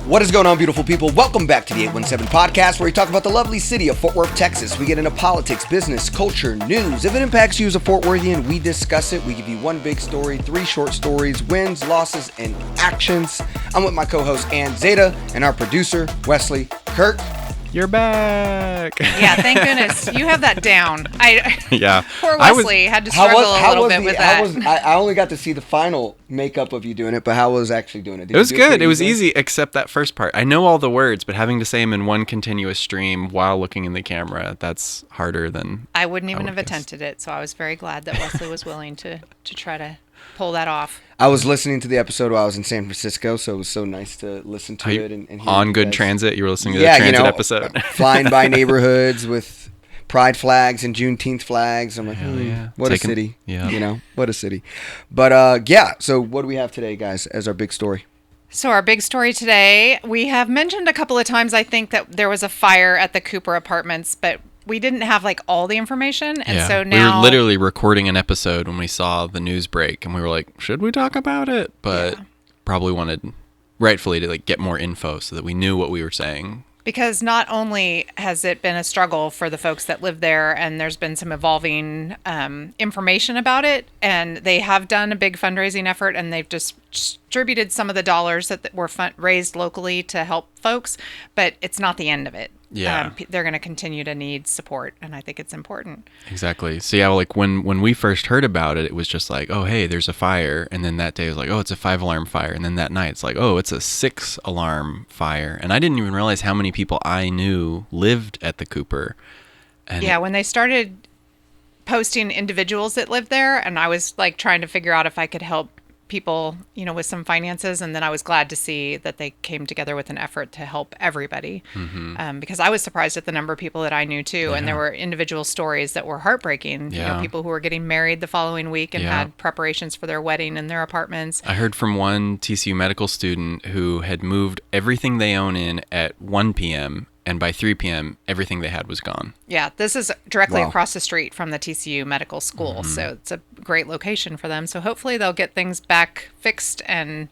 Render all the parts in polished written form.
What is going on, beautiful people? Welcome back to the 817 Podcast, where we talk about the lovely city of Fort Worth, Texas. We get into politics, business, culture, news. If it impacts you as a Fort Worthian, we discuss it. We give you one big story, 3 short stories, wins, losses, and actions. I'm with my co-host, Ann Zeta, and our producer, Wesley Kirk. You're back. Yeah, thank goodness. You have that down. Yeah. Poor Wesley had to struggle a little bit with that. I only got to see the final makeup of you doing it, but how was actually doing it? It was good. It was easy, except that first part. I know all the words, but having to say them in one continuous stream while looking in the camera, that's harder than I wouldn't even have attempted it, so I was very glad that Wesley was willing to try to pull that off. I was listening to the episode while I was in San Francisco, so it was so nice to listen to it. And hear on Good Transit? You were listening to the transit episode? Flying by neighborhoods with pride flags and Juneteenth flags. I'm like, what a city. Yeah. What a city. But so what do we have today, guys, as our big story? So our big story today, we have mentioned a couple of times, I think, that there was a fire at the Cooper apartments, but we didn't have all the information. And so now we were literally recording an episode when we saw the news break, and we were like, should we talk about it? But probably wanted rightfully to get more info so that we knew what we were saying. Because not only has it been a struggle for the folks that live there, and there's been some evolving information about it, and they have done a big fundraising effort, and they've just distributed some of the dollars that were raised locally to help folks, but it's not the end of it. Yeah. They're going to continue to need support, and I think it's important. Exactly. So when we first heard about it, it was just like, oh, hey, there's a fire. And then that day it was like, oh, it's a 5-alarm fire. And then that night it's like, oh, it's a 6-alarm fire. And I didn't even realize how many people I knew lived at the Cooper. And when they started posting individuals that lived there, and I was trying to figure out if I could help people, with some finances, and then I was glad to see that they came together with an effort to help everybody, because I was surprised at the number of people that I knew too, and there were individual stories that were heartbreaking. People who were getting married the following week and had preparations for their wedding in their apartments. I heard from one TCU medical student who had moved everything they own in at 1 p.m. and by 3 p.m., everything they had was gone. Yeah, this is directly across the street from the TCU Medical School, so it's a great location for them. So hopefully they'll get things back fixed and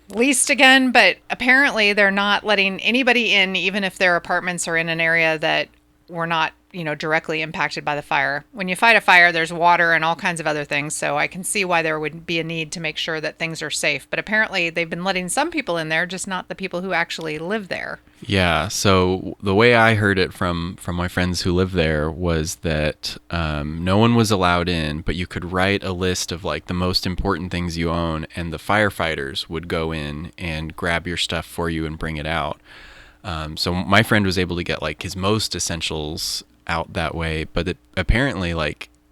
leased again, but apparently they're not letting anybody in, even if their apartments are in an area that were not directly impacted by the fire. When you fight a fire, there's water and all kinds of other things, so I can see why there would be a need to make sure that things are safe. But apparently they've been letting some people in there, just not the people who actually live there. Yeah, so the way I heard it from my friends who live there was that no one was allowed in, but you could write a list of the most important things you own, and the firefighters would go in and grab your stuff for you and bring it out. So my friend was able to get his most essentials out that way, but apparently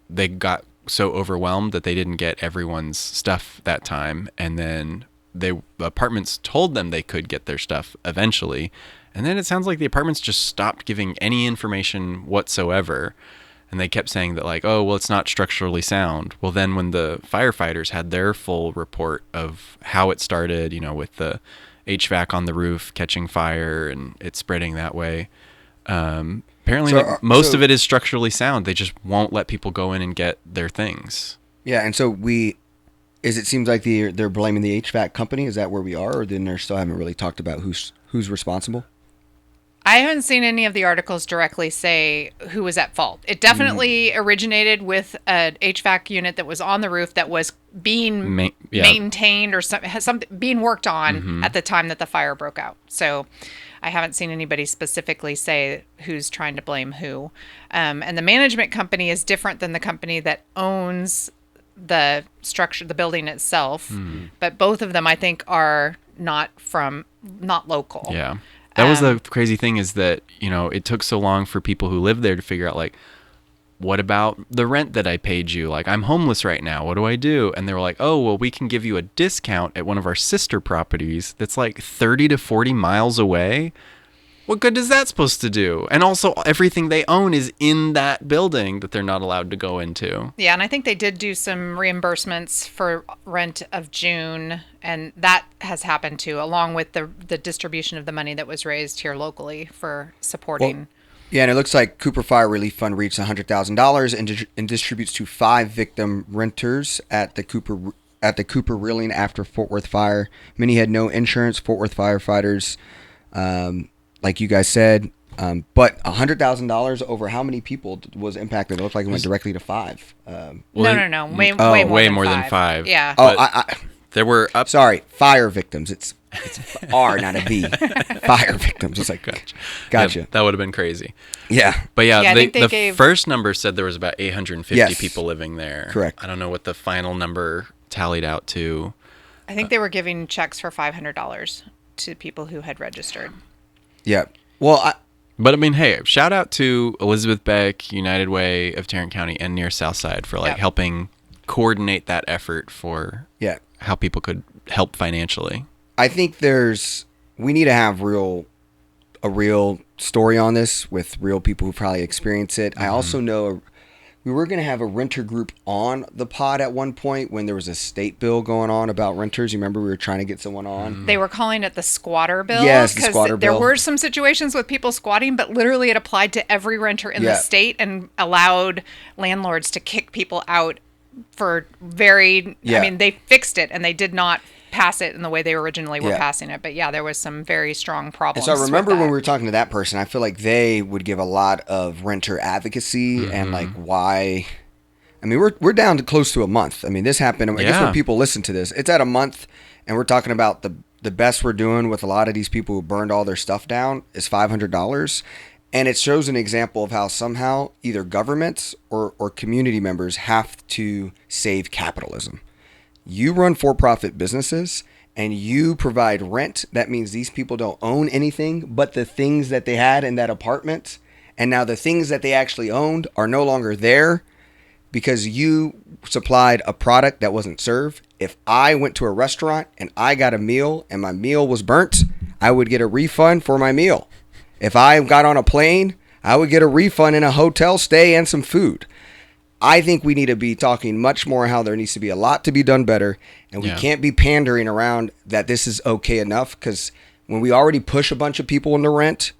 they got so overwhelmed that they didn't get everyone's stuff that time, and then the apartments told them they could get their stuff eventually, and then it sounds like the apartments just stopped giving any information whatsoever, and they kept saying that oh, well, it's not structurally sound. Well, then when the firefighters had their full report of how it started, with the HVAC on the roof catching fire and it spreading that way, apparently most of it is structurally sound. They just won't let people go in and get their things. Yeah, and so it seems like they're blaming the HVAC company. Is that where we are, or then they still haven't really talked about who's responsible? I haven't seen any of the articles directly say who was at fault. It definitely originated with an HVAC unit that was on the roof that was being maintained or something being worked on at the time that the fire broke out. So I haven't seen anybody specifically say who's trying to blame who. And the management company is different than the company that owns the structure, the building itself. But both of them, I think, are not local. Yeah. That was the crazy thing, is that, it took so long for people who live there to figure out, what about the rent that I paid you? I'm homeless right now. What do I do? And they were like, oh, well, we can give you a discount at one of our sister properties that's 30 to 40 miles away. What good is that supposed to do? And also everything they own is in that building that they're not allowed to go into. Yeah, and I think they did do some reimbursements for rent of June, and that has happened too, along with the distribution of the money that was raised here locally for supporting. Well, yeah, and it looks like Cooper Fire Relief Fund reached $100,000 and distributes to 5 victim renters at the Cooper at the Cooper railing after Fort Worth fire. Many had no insurance. Fort Worth firefighters, like you guys said, but $100,000 over how many people was impacted? It looked like it went directly to 5. No. Way more than 5. Yeah. There were Sorry, fire victims. It's R, not a V. Fire victims. It's like, gotcha. Yeah, that would have been crazy. Yeah. But yeah, the gave... first number said there was about 850 people living there. Correct. I don't know what the final number tallied out to. I think they were giving checks for $500 to people who had registered. Yeah. Well, but I mean, hey, shout out to Elizabeth Beck, United Way of Tarrant County, and Near Southside for helping coordinate that effort for how people could help financially. I think we need to have a real story on this with real people who probably experience it. Mm-hmm. I also know we were going to have a renter group on the pod at one point when there was a state bill going on about renters. You remember we were trying to get someone on? They were calling it the squatter bill. Yes, the squatter bill. There were some situations with people squatting, but literally it applied to every renter in the state and allowed landlords to kick people out for I mean, they fixed it and they did not pass it in the way they originally were passing it. But there was some very strong problems. And so I remember when we were talking to that person, I feel like they would give a lot of renter advocacy and like why. I mean, we're down to close to a month. I mean, this happened. I guess when people listen to this, it's at a month, and we're talking about the best we're doing with a lot of these people who burned all their stuff down is $500. And it shows an example of how somehow either governments or community members have to save capitalism. You run for-profit businesses and you provide rent. That means these people don't own anything but the things that they had in that apartment. And now the things that they actually owned are no longer there because you supplied a product that wasn't served. If I went to a restaurant and I got a meal and my meal was burnt, I would get a refund for my meal. If I got on a plane, I would get a refund in a hotel stay and some food. I think we need to be talking much more how there needs to be a lot to be done better. And we can't be pandering around that this is okay enough, because when we already push a bunch of people into rent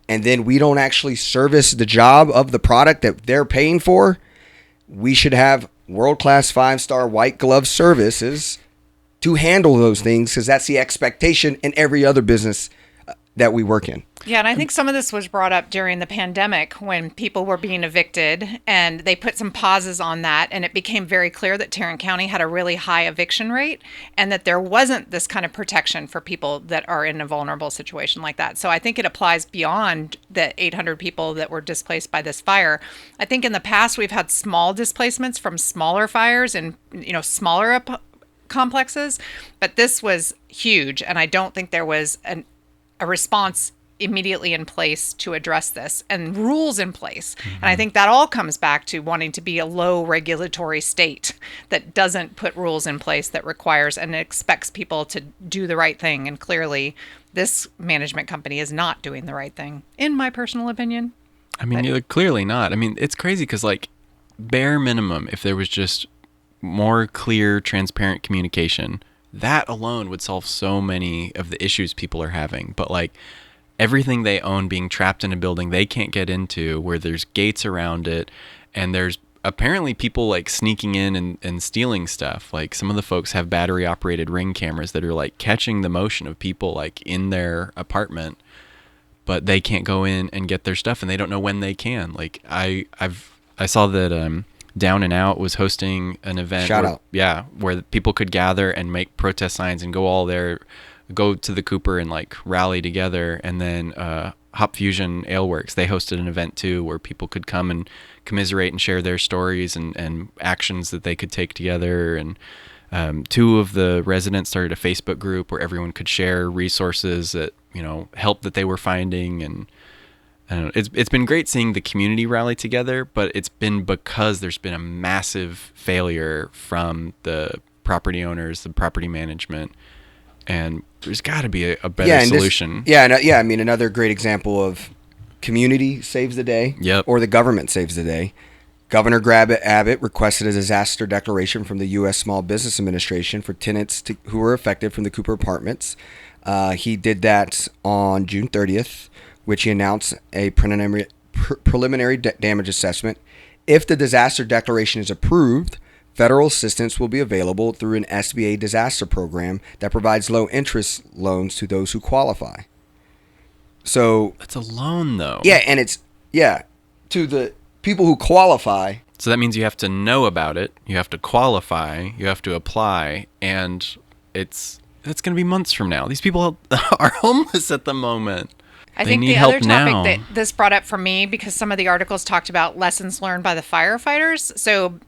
and then we don't actually service the job of the product that they're paying for, we should have world-class 5-star white glove services to handle those things, because that's the expectation in every other business that we work in. Yeah, and I think some of this was brought up during the pandemic when people were being evicted, and they put some pauses on that, and it became very clear that Tarrant County had a really high eviction rate and that there wasn't this kind of protection for people that are in a vulnerable situation like that. So I think it applies beyond the 800 people that were displaced by this fire. I think in the past we've had small displacements from smaller fires and smaller complexes, but this was huge, and I don't think there was a response immediately in place to address this and rules in place. Mm-hmm. And I think that all comes back to wanting to be a low regulatory state that doesn't put rules in place that requires and expects people to do the right thing. And clearly this management company is not doing the right thing, in my personal opinion. I mean, clearly not. I mean, it's crazy because, like, bare minimum, if there was just more clear, transparent communication, that alone would solve so many of the issues people are having. But like everything they own being trapped in a building they can't get into, where there's gates around it, and there's apparently people like sneaking in and stealing stuff. Like some of the folks have battery operated Ring cameras that are like catching the motion of people like in their apartment, but they can't go in and get their stuff, and they don't know when they can. Like I saw that Down and Out was hosting an event. Shout out. Yeah, where people could gather and make protest signs and go to the Cooper and like rally together. And then Hop Fusion Ale Works, they hosted an event too where people could come and commiserate and share their stories and actions that they could take together. And two of the residents started a Facebook group where everyone could share resources that, help that they were finding. And I don't know, it's been great seeing the community rally together, but it's been because there's been a massive failure from the property owners, the property management, and there's got to be a better solution. I mean, another great example of community saves the day, or the government saves the day. Governor Abbott requested a disaster declaration from the U.S. Small Business Administration for tenants who were affected from the Cooper apartments. He did that on June 30th. Which he announced a preliminary damage assessment. If the disaster declaration is approved, Federal assistance will be available through an SBA disaster program that provides low-interest loans to those who qualify. So That's a loan, though. yeah, and it's to the people who qualify. So that means you have to know about it, you have to qualify, you have to apply, and it's going to be months from now. These people are homeless at the moment. I think the other topic that this brought up for me, because some of the articles talked about lessons learned by the firefighters. So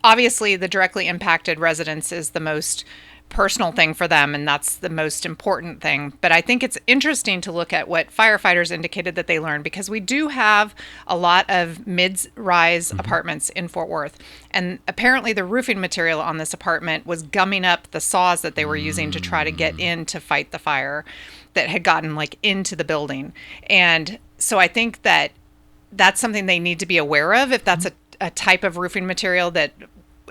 obviously the directly impacted residents is the most personal thing for them, and that's the most important thing. But I think it's interesting to look at what firefighters indicated that they learned, because we do have a lot of mid-rise apartments in Fort Worth, and apparently the roofing material on this apartment was gumming up the saws that they were using to try to get in to fight the fire that had gotten like into the building. And so I think that that's something they need to be aware of, if that's a type of roofing material that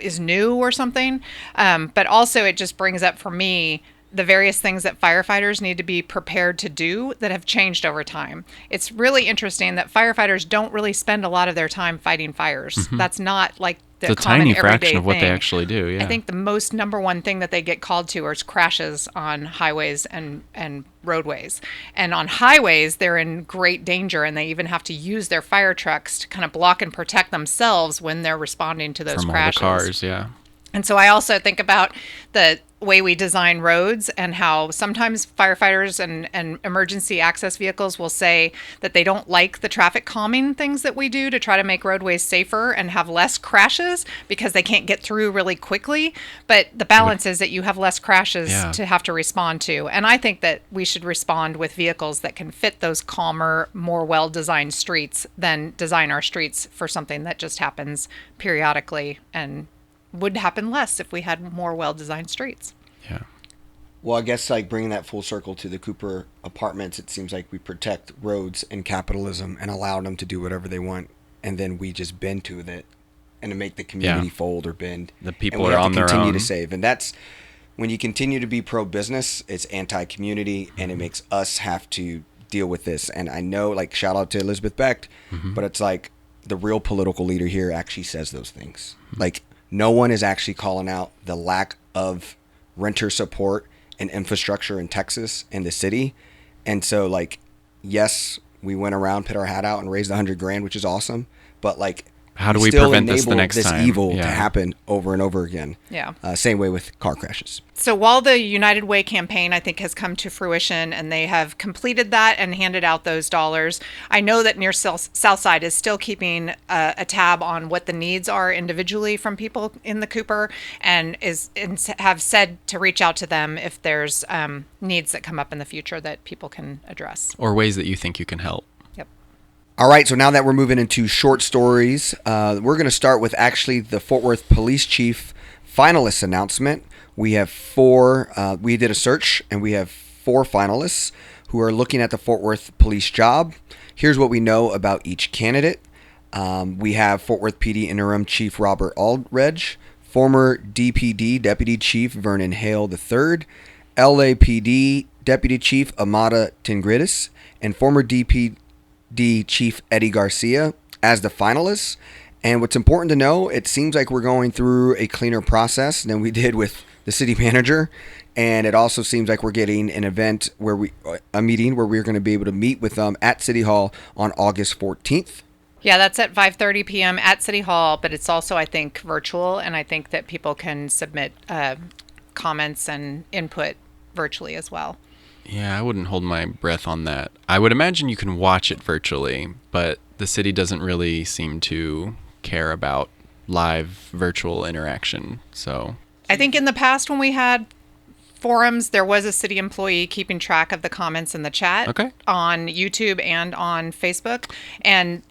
is new or something. But also it just brings up for me the various things that firefighters need to be prepared to do that have changed over time. It's really interesting that firefighters don't really spend a lot of their time fighting fires. That's not like the it's a common tiny everyday fraction of what thing. they actually do. Yeah. I think the most number one thing that they get called to is crashes on highways and roadways. And on highways, they're in great danger, and they even have to use their fire trucks to kind of block and protect themselves when they're responding to those from crashes. all the cars, yeah. And so I also think about the way we design roads, and how sometimes firefighters and emergency access vehicles will say that they don't like the traffic calming things that we do to try to make roadways safer and have less crashes, because they can't get through really quickly. But the balance is that you have less crashes to have to respond to. And I think that we should respond with vehicles that can fit those calmer, more well-designed streets than design our streets for something that just happens periodically and would happen less if we had more well-designed streets. Yeah. Well, I guess like bringing that full circle to the Cooper apartments, it seems like we protect roads and capitalism and allow them to do whatever they want, and then we just bend to it and to make the community fold or bend. The people are on their own. Continue to save, and that's when you continue to be pro-business, it's anti-community, and it makes us have to deal with this. And I know, like, shout out to Elizabeth Becht, but it's like the real political leader here actually says those things. Like, no one is actually calling out the lack of renter support and infrastructure in Texas and the city. And so, like, yes, we went around, put our hat out, and raised $100,000, which is awesome. But like, how do we prevent this the next time? This evil to happen over and over again. Yeah. Same way with car crashes. So while the United Way campaign, I think, has come to fruition, and they have completed that and handed out those dollars, I know that Near Southside is still keeping a tab on what the needs are individually from people in the Cooper, and have said to reach out to them if there's needs that come up in the future that people can address. Or ways that you think you can help. All right, so now that we're moving into short stories, we're going to start with actually the Fort Worth Police Chief finalist announcement. We have four, we did a search, and we have 4 finalists who are looking at the Fort Worth police job. Here's what we know about each candidate. We have Fort Worth PD Interim Chief Robert Aldridge, former DPD Deputy Chief Vernon Hale III, LAPD Deputy Chief Amada Tingridis, and former DPD Chief Eddie Garcia as the finalists. And what's important to know, it seems like we're going through a cleaner process than we did with the city manager. And it also seems like we're getting an event a meeting where we're going to be able to meet with them at City Hall on August 14th. Yeah, that's at 5:30 p.m. at City Hall, but it's also, I think, virtual. And I think that people can submit comments and input virtually as well. Yeah, I wouldn't hold my breath on that. I would imagine you can watch it virtually, but the city doesn't really seem to care about live virtual interaction. So I think in the past when we had forums, there was a city employee keeping track of the comments in the chat on YouTube and on Facebook, and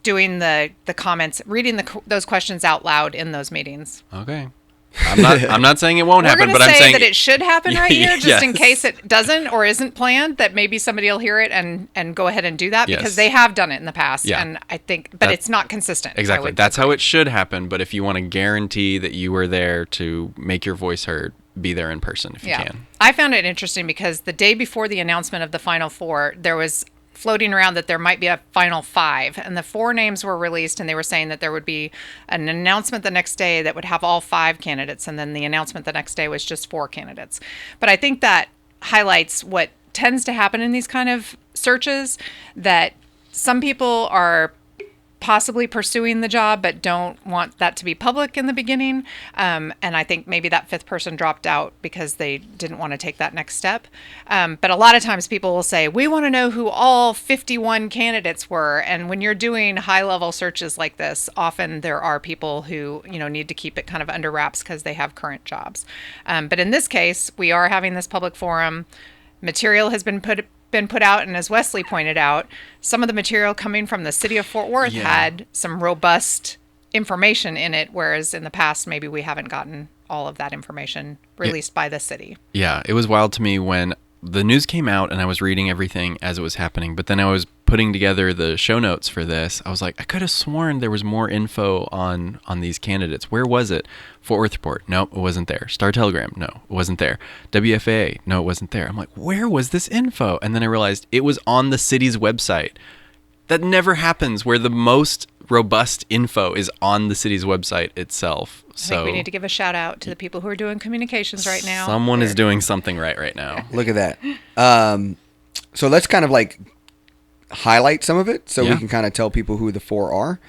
doing the comments, reading those questions out loud in those meetings. Okay. I'm not saying it won't happen, but I'm saying that it should happen right here, just in case it doesn't or isn't planned, that maybe somebody will hear it and go ahead and do that, because they have done it in the past. And I think, but it's not consistent. Exactly. That's how it should happen. But if you want to guarantee that you were there to make your voice heard, be there in person if you can. I found it interesting because the day before the announcement of the Final Four, there was floating around that there might be a final 5, and the 4 names were released, and they were saying that there would be an announcement the next day that would have all 5 candidates, and then the announcement the next day was just 4 candidates. But I think that highlights what tends to happen in these kind of searches, that some people are possibly pursuing the job but don't want that to be public in the beginning, and I think maybe that 5th person dropped out because they didn't want to take that next step, but a lot of times people will say, we want to know who all 51 candidates were, and when you're doing high-level searches like this, often there are people who need to keep it kind of under wraps because they have current jobs, but in this case we are having this public forum. Material has been put out, and as Wesley pointed out, some of the material coming from the city of Fort Worth had some robust information in it, whereas in the past maybe we haven't gotten all of that information released by the city. Yeah, it was wild to me when the news came out and I was reading everything as it was happening, but then I was putting together the show notes for this. I was like, I could have sworn there was more info on these candidates. Where was it? Fort Worth Report. No, it wasn't there. Star Telegram. No, it wasn't there. WFA. No, it wasn't there. I'm like, where was this info? And then I realized it was on the city's website. That never happens, where the most robust info is on the city's website itself. I think we need to give a shout out to the people who are doing communications right now. Someone is doing something right now. Look at that. So let's kind of like highlight some of it so we can kind of tell people who the 4 are.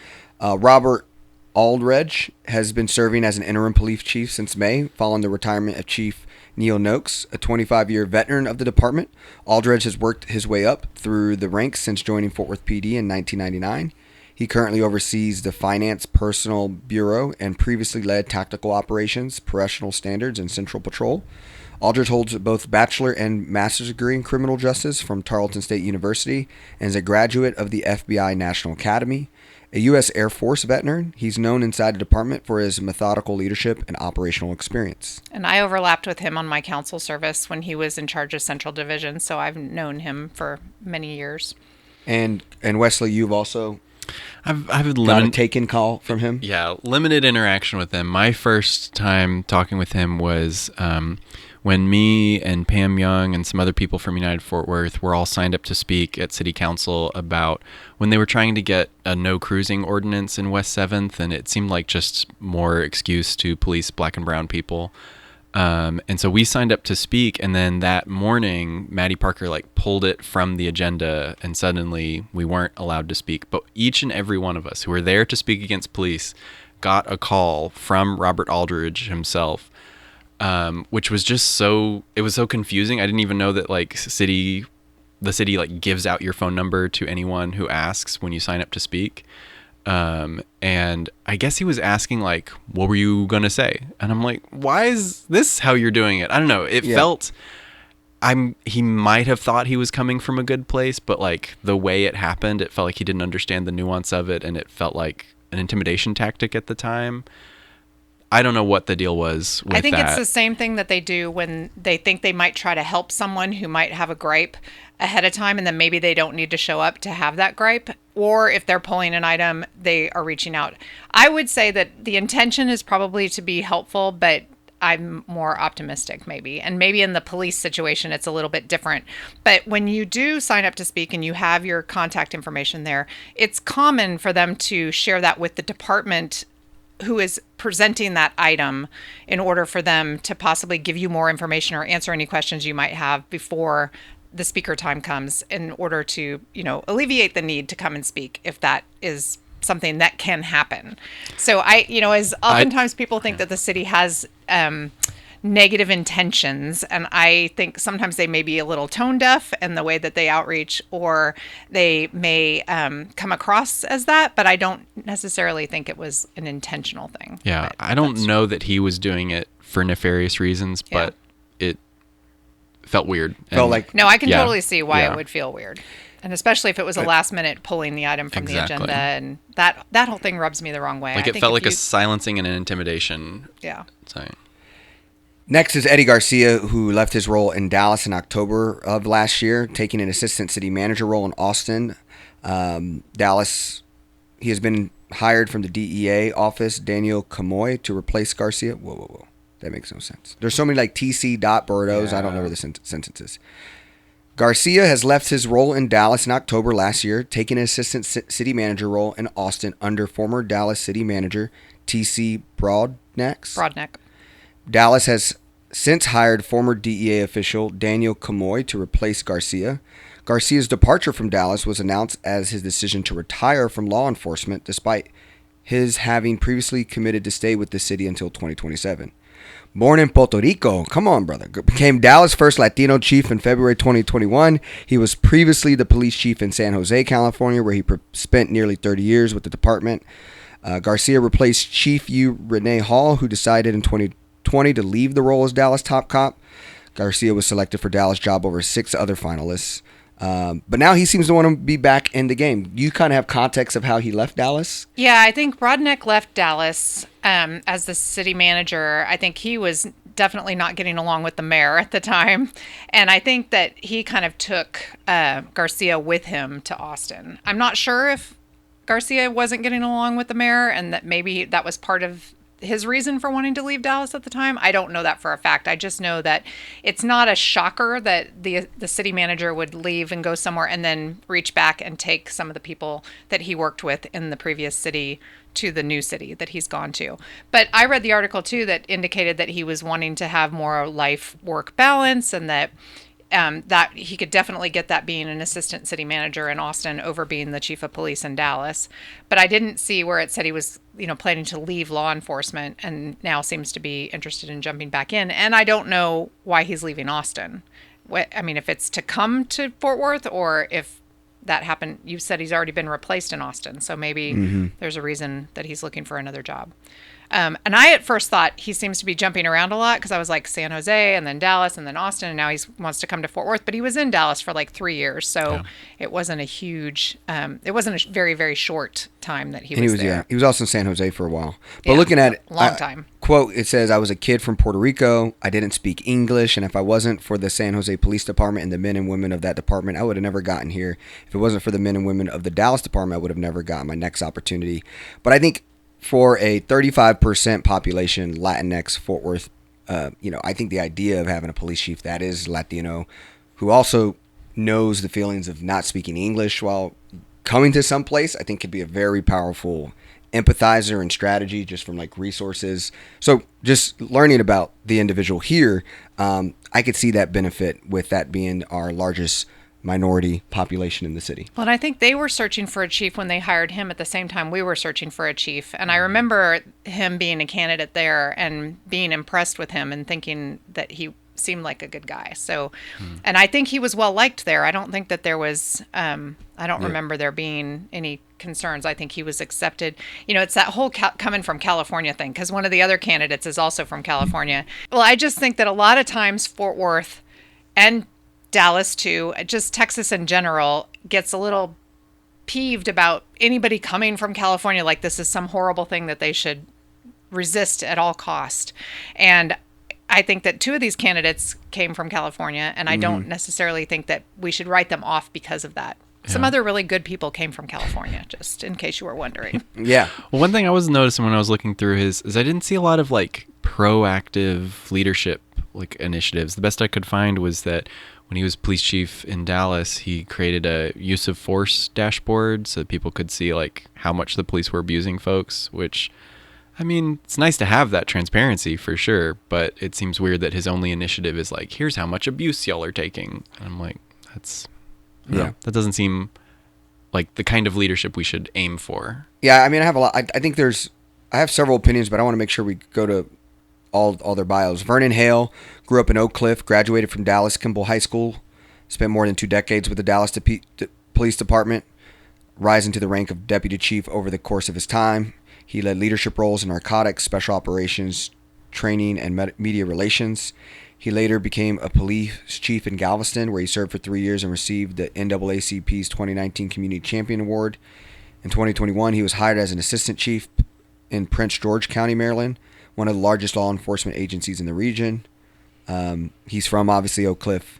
Robert Aldridge has been serving as an interim police chief since May, following the retirement of Chief Neil Noakes, a 25-year veteran of the department. Aldridge has worked his way up through the ranks since joining Fort Worth PD in 1999. He currently oversees the Finance Personnel Bureau and previously led Tactical Operations, Professional Standards, and Central Patrol. Aldridge holds both bachelor and master's degree in criminal justice from Tarleton State University and is a graduate of the FBI National Academy. A U.S. Air Force veteran, he's known inside the department for his methodical leadership and operational experience. And I overlapped with him on my council service when he was in charge of Central Division, so I've known him for many years. And Wesley, you've also I've got a take-in call from him? Yeah, limited interaction with him. My first time talking with him was when me and Pam Young and some other people from United Fort Worth were all signed up to speak at City Council about when they were trying to get a no cruising ordinance in West 7th, and it seemed like just more excuse to police black and brown people. And so we signed up to speak, and then that morning, Maddie Parker pulled it from the agenda, and suddenly we weren't allowed to speak. But each and every one of us who were there to speak against police got a call from Robert Aldridge himself, which was just it was so confusing. I didn't even know that the city gives out your phone number to anyone who asks when you sign up to speak. And I guess he was asking what were you going to say? And I'm like, why is this how you're doing it? I don't know. It felt, he might have thought he was coming from a good place, but the way it happened, it felt like he didn't understand the nuance of it. And it felt like an intimidation tactic at the time. I don't know what the deal was with that. I think it's the same thing that they do when they think they might try to help someone who might have a gripe ahead of time, and then maybe they don't need to show up to have that gripe. Or if they're pulling an item, they are reaching out. I would say that the intention is probably to be helpful, but I'm more optimistic maybe. And maybe in the police situation, it's a little bit different. But when you do sign up to speak and you have your contact information there, it's common for them to share that with the department who is presenting that item in order for them to possibly give you more information or answer any questions you might have before the speaker time comes, in order to, alleviate the need to come and speak if that is something that can happen. So as oftentimes people think that the city has negative intentions, and I think sometimes they may be a little tone deaf in the way that they outreach, or they may come across as that, but I don't necessarily think it was an intentional thing. Yeah, I don't know that he was doing it for nefarious reasons, but it felt weird. No, I can totally see why it would feel weird. And especially if it was a last minute pulling the item from the agenda, and that whole thing rubs me the wrong way. It felt like a silencing and an intimidation. Yeah. Next is Eddie Garcia, who left his role in Dallas in October of last year, taking an assistant city manager role in Austin. Dallas, he has been hired from the DEA office, Daniel Camoy, to replace Garcia. Whoa. That makes no sense. There's so many TC. Burritos. I don't know where the sentence is. Garcia has left his role in Dallas in October last year, taking an assistant city manager role in Austin under former Dallas city manager T.C. Broadneck. Dallas has since hired former DEA official Daniel Camoy to replace Garcia. Garcia's departure from Dallas was announced as his decision to retire from law enforcement, despite his having previously committed to stay with the city until 2027. Born in Puerto Rico, come on, brother, became Dallas' first Latino chief in February 2021. He was previously the police chief in San Jose, California, where he spent nearly 30 years with the department. Garcia replaced Chief U. Renee Hall, who decided in 2020 to leave the role as Dallas top cop. Garcia was selected for Dallas' job over 6 other finalists. But now he seems to want to be back in the game. You kind of have context of how he left Dallas? Yeah, I think Broadneck left Dallas as the city manager. I think he was definitely not getting along with the mayor at the time. And I think that he kind of took Garcia with him to Austin. I'm not sure if Garcia wasn't getting along with the mayor and that maybe that was part of his reason for wanting to leave Dallas at the time. I don't know that for a fact. I just know that it's not a shocker that the city manager would leave and go somewhere and then reach back and take some of the people that he worked with in the previous city to the new city that he's gone to. But I read the article too that indicated that he was wanting to have more life-work balance and that that he could definitely get that being an assistant city manager in Austin over being the chief of police in Dallas. But I didn't see where it said he was, planning to leave law enforcement and now seems to be interested in jumping back in. And I don't know why he's leaving Austin. If it's to come to Fort Worth or if that happened, you said he's already been replaced in Austin. So maybe there's a reason that he's looking for another job. And I at first thought he seems to be jumping around a lot because I was like San Jose and then Dallas and then Austin and now he wants to come to Fort Worth. But he was in Dallas for like 3 years. So it wasn't a huge, it wasn't a very, very short time that he was there. Yeah, he was also in San Jose for a while. But looking at it, long time. Quote, it says, I was a kid from Puerto Rico. I didn't speak English. And if I wasn't for the San Jose Police Department and the men and women of that department, I would have never gotten here. If it wasn't for the men and women of the Dallas department, I would have never gotten my next opportunity. But I think for a 35% population, Latinx Fort Worth, I think the idea of having a police chief that is Latino, who also knows the feelings of not speaking English while coming to some place, I think could be a very powerful empathizer and strategy just from like resources. So just learning about the individual here, I could see that benefit with that being our largest minority population in the city. Well, and I think they were searching for a chief when they hired him at the same time we were searching for a chief. And I remember him being a candidate there and being impressed with him and thinking that he seemed like a good guy. So, and I think he was well liked there. I don't think that there was, I don't remember there being any concerns. I think he was accepted. It's that whole coming from California thing, because one of the other candidates is also from California. Well, I just think that a lot of times Fort Worth and Dallas too, just Texas in general, gets a little peeved about anybody coming from California like this is some horrible thing that they should resist at all cost. And I think that 2 of these candidates came from California, and I don't necessarily think that we should write them off because of that. Yeah. Some other really good people came from California, just in case you were wondering. Yeah. Well, one thing I was noticing when I was looking through his is I didn't see a lot of like proactive leadership like initiatives. The best I could find was that when he was police chief in Dallas, he created a use of force dashboard so that people could see like how much the police were abusing folks, which, I mean, it's nice to have that transparency for sure, but it seems weird that his only initiative is like, here's how much abuse y'all are taking. And I'm like, that doesn't seem like the kind of leadership we should aim for. Yeah, I mean, I have a lot. I think I have several opinions, but I want to make sure we go to all their bios. Vernon Hale grew up in Oak Cliff, graduated from Dallas Kimball High School, spent more than 2 decades with the Dallas Police Department, rising to the rank of deputy chief over the course of his time. He led leadership roles in narcotics, special operations, training, and media relations. He later became a police chief in Galveston, where he served for 3 years and received the NAACP's 2019 Community Champion Award. In 2021, he was hired as an assistant chief in Prince George County, Maryland, one of the largest law enforcement agencies in the region. He's from, obviously, Oak Cliff,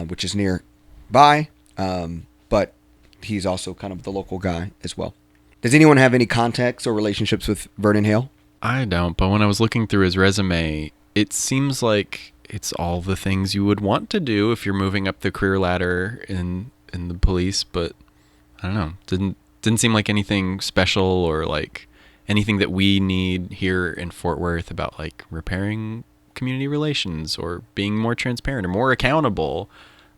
which is nearby, but he's also kind of the local guy as well. Does anyone have any contacts or relationships with Vernon Hale? I don't, but when I was looking through his resume, it seems like it's all the things you would want to do if you're moving up the career ladder in the police, but I don't know, didn't seem like anything special or like anything that we need here in Fort Worth about like repairing community relations or being more transparent or more accountable.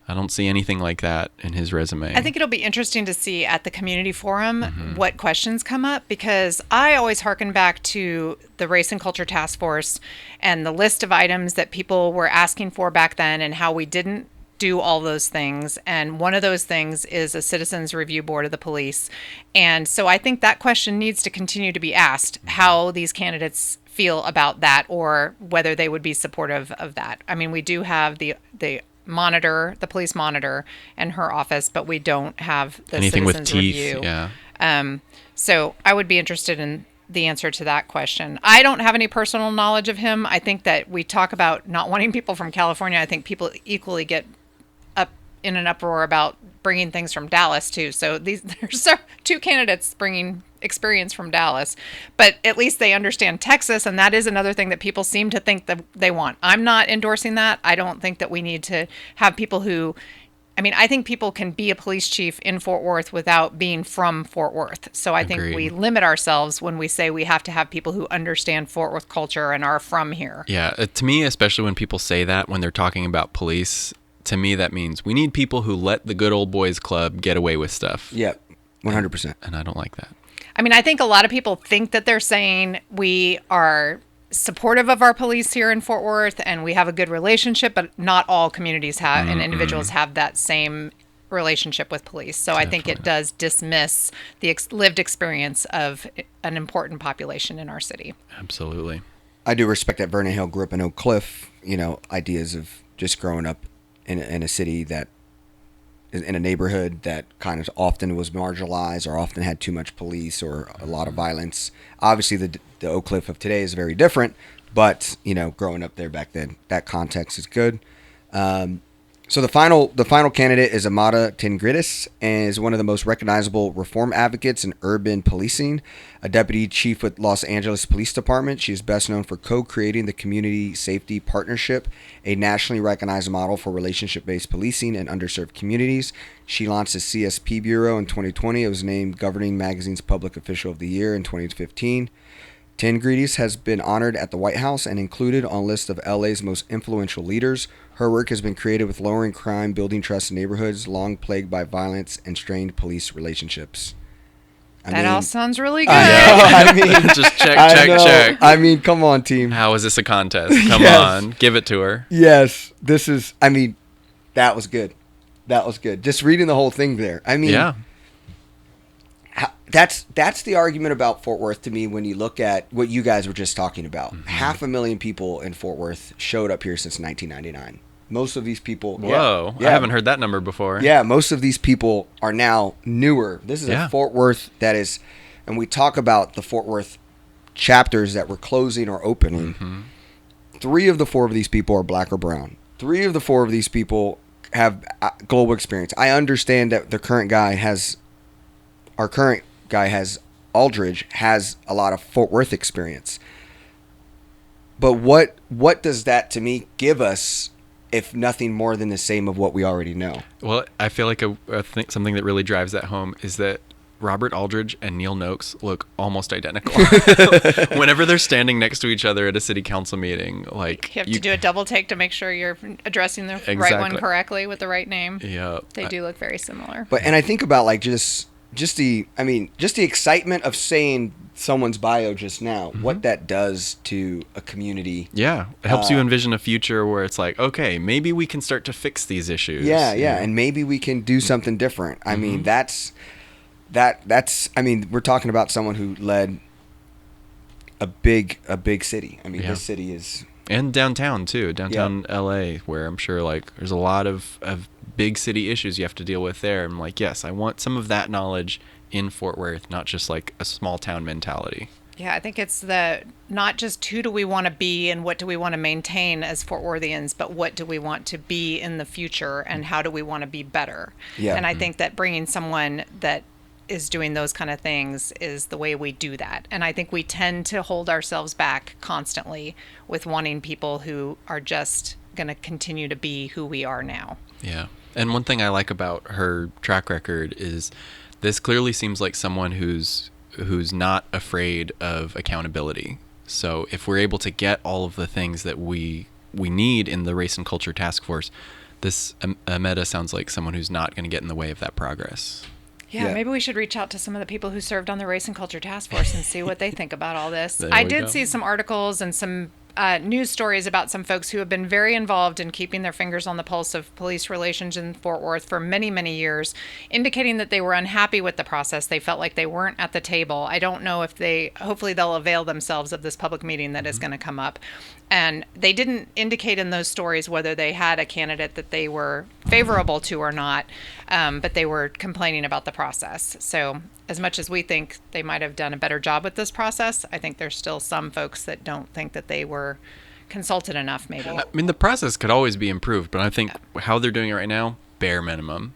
I don't see anything like that in his resume. I think it'll be interesting to see at the community forum what questions come up, because I always harken back to the Race and Culture Task Force and the list of items that people were asking for back then and how we didn't do all those things. And one of those things is a citizens review board of the police. And so I think that question needs to continue to be asked, how these candidates feel about that or whether they would be supportive of that. I mean, we do have the monitor, the police monitor and her office, but we don't have the anything citizens with teeth, review. yeah. So I would be interested in the answer to that question. I don't have any personal knowledge of him. I think that we talk about not wanting people from California. I think people equally get up in an uproar about bringing things from Dallas too. So there's two candidates bringing experience from Dallas, but at least they understand Texas, and that is another thing that people seem to think that they want. I'm not endorsing that. I don't think that we need to have people who, I mean, I think people can be a police chief in Fort Worth without being from Fort Worth. So I think we limit ourselves when we say we have to have people who understand Fort Worth culture and are from here. Yeah, to me, especially when people say that when they're talking about police, to me that means we need people who let the good old boys club get away with stuff. Yep, 100%. And I don't like that. I mean, I think a lot of people think that they're saying we are supportive of our police here in Fort Worth and we have a good relationship, but not all communities have and individuals have that same relationship with police. So I think it does dismiss the lived experience of an important population in our city. Absolutely. I do respect that Vernon Hill grew up in Oak Cliff, ideas of just growing up in a city that in a neighborhood that kind of often was marginalized or often had too much police or a lot of violence. Obviously, the Oak Cliff of today is very different, but, growing up there back then, that context is good. So the final candidate is Amada Tingridis, and is one of the most recognizable reform advocates in urban policing. A deputy chief with Los Angeles Police Department, she is best known for co-creating the Community Safety Partnership, a nationally recognized model for relationship-based policing in underserved communities. She launched the CSP Bureau in 2020. It was named Governing Magazine's Public Official of the Year in 2015. Tingridis has been honored at the White House and included on a list of LA's most influential leaders. Her work has been created with lowering crime, building trust in neighborhoods long plagued by violence and strained police relationships. That all sounds really good. I mean, just check. I mean, come on, team. How is this a contest? Come on, give it to her. Yes, this is. I mean, that was good. That was good. Just reading the whole thing there. I mean, yeah. That's the argument about Fort Worth to me when you look at what you guys were just talking about. 500,000 people in Fort Worth showed up here since 1999. Most of these people... Whoa, yeah, I haven't heard that number before. Yeah, most of these people are now newer. This is a Fort Worth that is... And we talk about the Fort Worth chapters that were closing or opening. 3 of the 4 of these people are black or brown. 3 of the 4 of these people have global experience. I understand that the current guy has... Our current guy has Aldridge has a lot of Fort Worth experience. But what does that to me give us if nothing more than the same of what we already know? Well, I feel like something that really drives that home is that Robert Aldridge and Neil Noakes look almost identical. Whenever they're standing next to each other at a city council meeting, like you have to do a double take to make sure you're addressing the right one correctly with the right name. Yeah, they do look very similar. But and I think about like just the excitement of saying someone's bio just now, what that does to a community. Yeah, it helps you envision a future where it's like, okay, maybe we can start to fix these issues. Yeah, and maybe we can do something different. I mean, that's I mean, we're talking about someone who led a big city. I mean, this city is... And downtown, too. Downtown LA, where I'm sure, like, there's a lot of big city issues you have to deal with there. I'm like, yes, I want some of that knowledge in Fort Worth, not just, like, a small town mentality. Yeah, I think it's not just who do we want to be and what do we want to maintain as Fort Worthians, but what do we want to be in the future and how do we want to be better? Yeah. And I think that bringing someone that is doing those kind of things is the way we do that. And I think we tend to hold ourselves back constantly with wanting people who are just going to continue to be who we are now. Yeah. And one thing I like about her track record is this clearly seems like someone who's not afraid of accountability. So if we're able to get all of the things that we need in the Race and Culture Task Force, this Ameta sounds like someone who's not going to get in the way of that progress. Yeah, maybe we should reach out to some of the people who served on the Race and Culture Task Force and see what they think about all this. I did see some articles and some news stories about some folks who have been very involved in keeping their fingers on the pulse of police relations in Fort Worth for many, many years, indicating that they were unhappy with the process. They felt like they weren't at the table. I don't know if hopefully they'll avail themselves of this public meeting that is going to come up. And they didn't indicate in those stories whether they had a candidate that they were favorable to or not, but they were complaining about the process. So as much as we think they might have done a better job with this process, I think there's still some folks that don't think that they were consulted enough, maybe. I mean, the process could always be improved, but I think how they're doing it right now, bare minimum.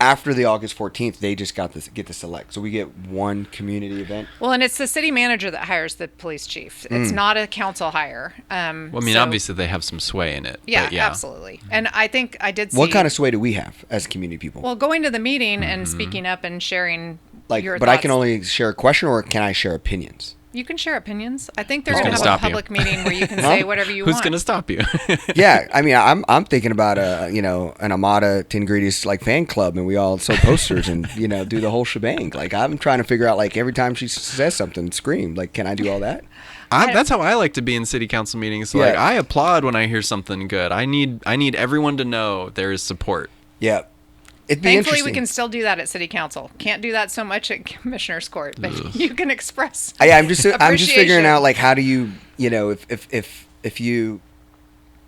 After the August 14th, they just get to select. So we get one community event. Well, and it's the city manager that hires the police chief. It's not a council hire. Obviously they have some sway in it. Yeah, absolutely. And I think I did see... What kind of sway do we have as community people? Well, going to the meeting and speaking up and sharing your But thoughts. I can only share a question, or can I share opinions? You can share opinions. I think they're going to have a public meeting where you can say whatever you Who's want. Who's going to stop you? Yeah, I mean, I'm thinking about an Amada Tingrides fan club, and we all sew posters and do the whole shebang. I'm trying to figure out every time she says something, scream. Can I do all that? That's how I like to be in city council meetings. I applaud when I hear something good. I need everyone to know there is support. Yeah. Thankfully, we can still do that at City Council. Can't do that so much at Commissioner's Court, but you can express. I'm just figuring out how do you if you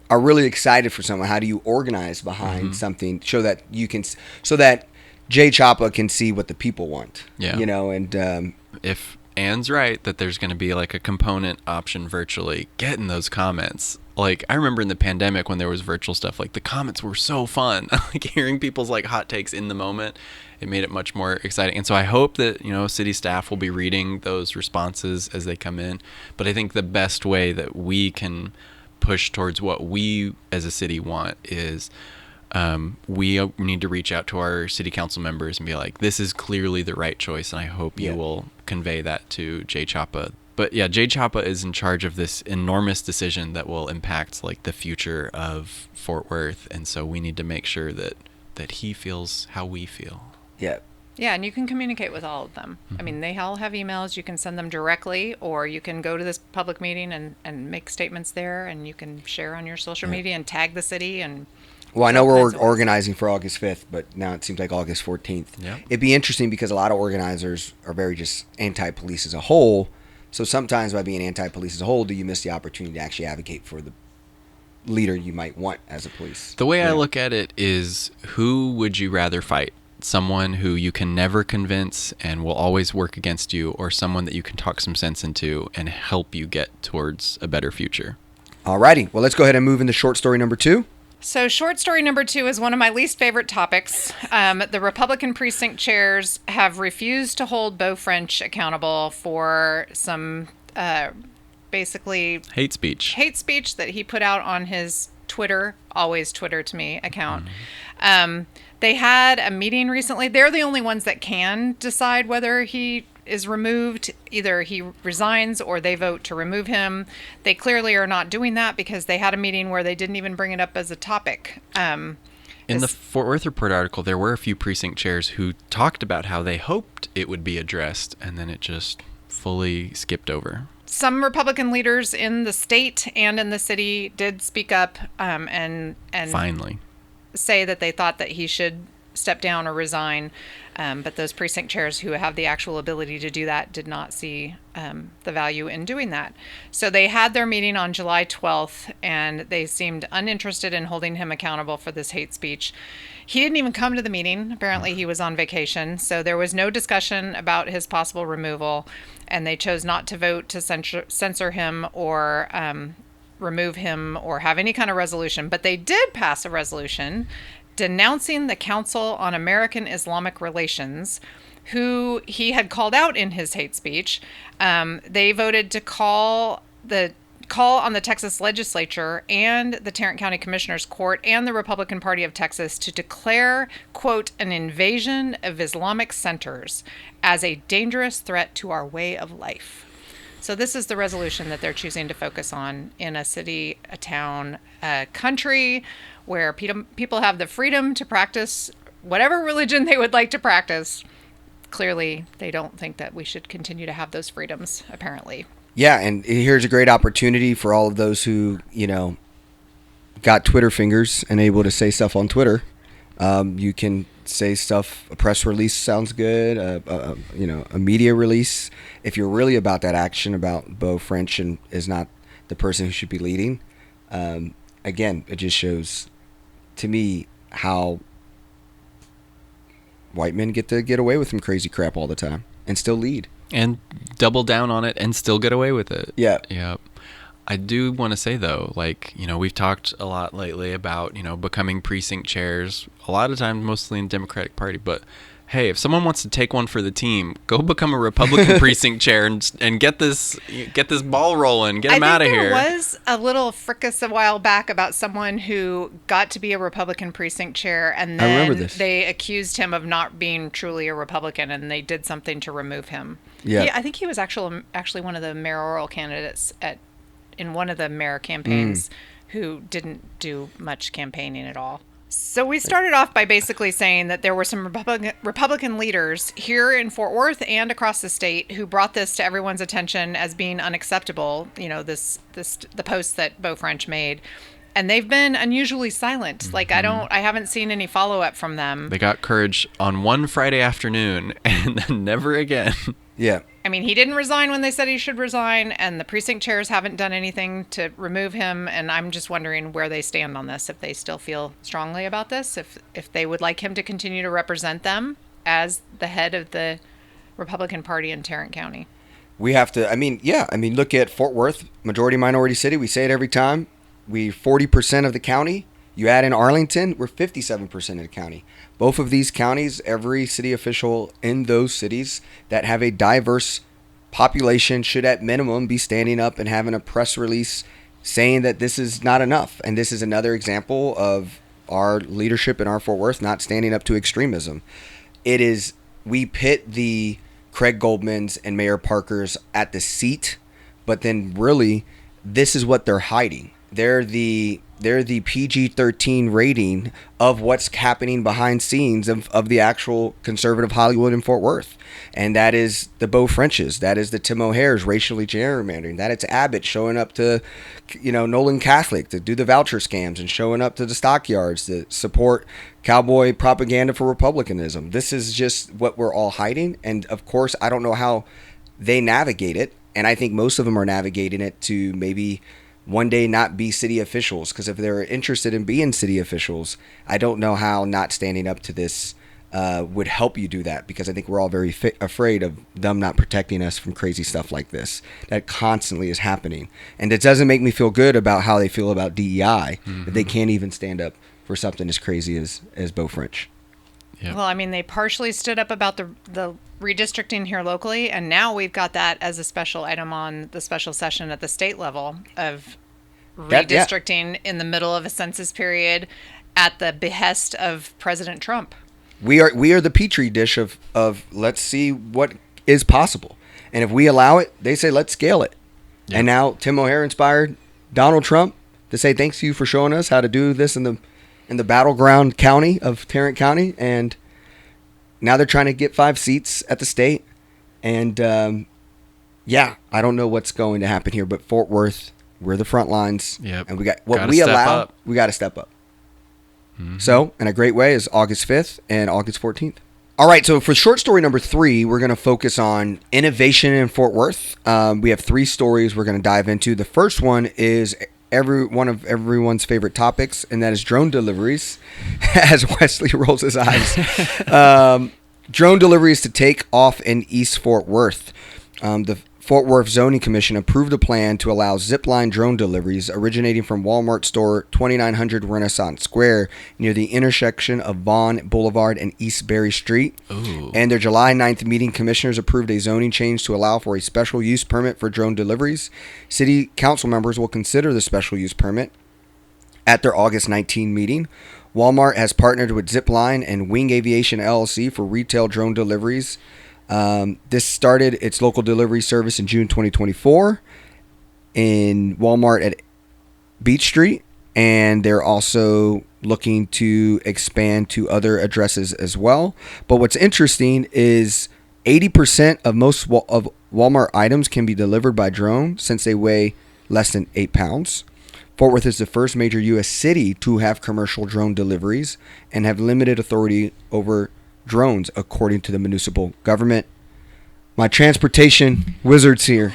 are really excited for someone, how do you organize behind something so that Jay Chapa can see what the people want. Yeah. And if Anne's right that there's going to be a component option virtually, get in those comments. I remember in the pandemic when there was virtual stuff, the comments were so fun. Hearing people's hot takes in the moment, it made it much more exciting. And so I hope that, city staff will be reading those responses as they come in. But I think the best way that we can push towards what we as a city want is we need to reach out to our city council members and be like, this is clearly the right choice. And I hope you will convey that to Jay Chapa. But yeah, Jay Chapa is in charge of this enormous decision that will impact the future of Fort Worth, and so we need to make sure that he feels how we feel. Yeah. Yeah, and you can communicate with all of them. I mean, they all have emails. You can send them directly, or you can go to this public meeting and make statements there, and you can share on your social media and tag the city. And well, I know we're organizing for August 5th, but now it seems like August 14th. Yep. It'd be interesting because a lot of organizers are very just anti-police as a whole. So sometimes by being anti-police as a whole, do you miss the opportunity to actually advocate for the leader you might want as a police? The way I look at it is, who would you rather fight? Someone who you can never convince and will always work against you, or someone that you can talk some sense into and help you get towards a better future? Alrighty. Well, let's go ahead and move into short story number 2. So short story number 2 is one of my least favorite topics. The Republican precinct chairs have refused to hold Beau French accountable for some basically hate speech that he put out on his Twitter, always Twitter to me, account. They had a meeting recently. They're the only ones that can decide whether he is removed. Either he resigns or they vote to remove him. They clearly are not doing that because they had a meeting where they didn't even bring it up as a topic. In the Fort Worth Report article, there were a few precinct chairs who talked about how they hoped it would be addressed, and then it just fully skipped over. Some Republican leaders in the state and in the city did speak up and finally say that they thought that he should step down or resign. But those precinct chairs who have the actual ability to do that did not see the value in doing that. So they had their meeting on July 12th, and they seemed uninterested in holding him accountable for this hate speech. He didn't even come to the meeting. Apparently he was on vacation. So there was no discussion about his possible removal, and they chose not to vote to censor him or remove him or have any kind of resolution. But they did pass a resolution denouncing the Council on American Islamic Relations, who he had called out in his hate speech. They voted to call call on the Texas legislature and the Tarrant County Commissioners Court and the Republican Party of Texas to declare, quote, an invasion of Islamic centers as a dangerous threat to our way of life. So this is the resolution that they're choosing to focus on in a city, a town, a country where people have the freedom to practice whatever religion they would like to practice. Clearly, they don't think that we should continue to have those freedoms, apparently. Yeah, and here's a great opportunity for all of those who, got Twitter fingers and able to say stuff on Twitter. You can say stuff, a press release sounds good, a media release. If you're really about that action, about Beau French and is not the person who should be leading, again, it just shows to me how white men get to get away with some crazy crap all the time and still lead. And double down on it and still get away with it. Yeah. Yeah. I do want to say, though, we've talked a lot lately about, becoming precinct chairs, a lot of times mostly in the Democratic Party. But, hey, if someone wants to take one for the team, go become a Republican precinct chair and get this ball rolling, get them out of here. There was a little fricas a while back about someone who got to be a Republican precinct chair, and then they accused him of not being truly a Republican, and they did something to remove him. Yeah. I think he was actually one of the mayoral candidates in one of the mayor campaigns who didn't do much campaigning at all. So we started off by basically saying that there were some Republican leaders here in Fort Worth and across the state who brought this to everyone's attention as being unacceptable. The post that Beau French made, and they've been unusually silent. Mm-hmm. I haven't seen any follow up from them. They got courage on one Friday afternoon and then never again. Yeah. I mean, he didn't resign when they said he should resign, and the precinct chairs haven't done anything to remove him. And I'm just wondering where they stand on this, if they still feel strongly about this, if they would like him to continue to represent them as the head of the Republican Party in Tarrant County. We have to, look at Fort Worth, majority minority city. We say it every time. We 40% of the county. You add in Arlington, we're 57% of the county. Both of these counties, every city official in those cities that have a diverse population should at minimum be standing up and having a press release saying that this is not enough. And this is another example of our leadership in our Fort Worth not standing up to extremism. We pit the Craig Goldmans and Mayor Parkers at the seat, but then really this is what they're hiding. They're the PG-13 rating of what's happening behind scenes of the actual conservative Hollywood in Fort Worth. And that is the Beau Frenches. That is the Tim O'Hare's racially gerrymandering. That it's Abbott showing up to, Nolan Catholic to do the voucher scams and showing up to the stockyards to support cowboy propaganda for republicanism. This is just what we're all hiding. And of course, I don't know how they navigate it. And I think most of them are navigating it to maybe one day not be city officials, because if they're interested in being city officials, I don't know how not standing up to this would help you do that, because I think we're all very afraid of them not protecting us from crazy stuff like this that constantly is happening. And it doesn't make me feel good about how they feel about DEI, that they can't even stand up for something as crazy as Beau French. Yep. Well, they partially stood up about the redistricting here locally, and now we've got that as a special item on the special session at the state level of redistricting in the middle of a census period at the behest of President Trump. We are the petri dish of let's see what is possible, and if we allow it, they say let's scale it. Yep. And now Tim O'Hare inspired Donald Trump to say thanks to you for showing us how to do this in the battleground county of Tarrant County, and now they're trying to get 5 seats at the state. And I don't know what's going to happen here, but Fort Worth, we're the front lines. Yep. And we got what we allow. We got to step up. Mm-hmm. So, and a great way is August 5th and August 14th. All right, so for short story number 3, we're going to focus on innovation in Fort Worth. We have 3 stories we're going to dive into. The first one is one of everyone's favorite topics, and that is drone deliveries, as Wesley rolls his eyes. Drone deliveries to take off in East Fort Worth. The Fort Worth Zoning Commission approved a plan to allow zipline drone deliveries originating from Walmart store 2900 Renaissance Square near the intersection of Vaughn Boulevard and East Berry Street. Ooh. And their July 9th meeting, commissioners approved a zoning change to allow for a special use permit for drone deliveries. City council members will consider the special use permit at their August 19 meeting. Walmart has partnered with Zipline and Wing Aviation LLC for retail drone deliveries. This started its local delivery service in June 2024 in Walmart at Beach Street, and they're also looking to expand to other addresses as well. But what's interesting is 80% of most of Walmart items can be delivered by drone since they weigh less than 8 pounds. Fort Worth is the first major U.S. city to have commercial drone deliveries and have limited authority over drones, according to the municipal government. My transportation wizards here.